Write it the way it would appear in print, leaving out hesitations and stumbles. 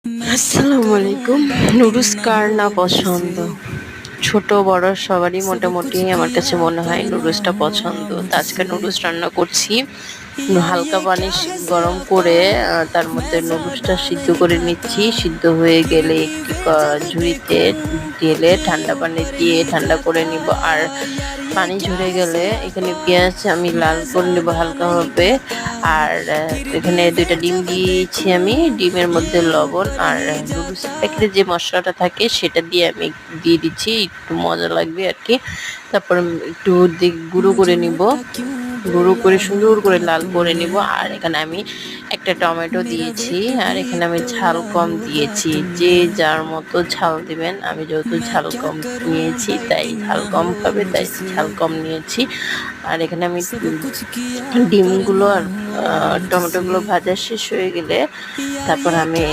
আসসালামু আলাইকুম। নুডলস কার না পছন্দ? ছোট বড় সবারই মোটামুটি আমার কাছে মনে হয় নুডলসটা পছন্দ। তো আজকে নুডলস রান্না করছি। হালকা পানি গরম করে তার মধ্যে নুডলসটা সিদ্ধ করে নিচ্ছি। সিদ্ধ হয়ে গেলে একটু ঝুড়িতে ঢেলে ঠান্ডা পানি দিয়ে ঠান্ডা করে নিব। আর পানি ঝরে গেলে এখানে পেঁয়াজ আমি লাল করে নেব হালকাভাবে। আর এখানে ২টা ডিম দিয়েছি আমি। ডিমের মধ্যে লবণ আর নুডলসের প্যাকেটে যে মসলাটা থাকে সেটা দিয়ে আমি দিয়ে দিচ্ছি। একটু মজা লাগবে আরকি। তারপর একটু গুঁড়ো করে নিব। গুঁড়ো করে সুন্দর করে লাল করে নিব। আর এখানে আমি একটা টমেটো দিয়েছি। আর এখানে আমি ঝাল কম দিয়েছি। যে যার মতো ঝাল দিবেন। আমি যেহেতু ঝাল কম নিয়েছি তাই ঝাল কম খাবে তাই ঝাল কম নিয়েছি। আর এখানে আমি ডিমগুলো আর টমেটোগুলো ভাজা শেষ হয়ে গেলে তারপর আমি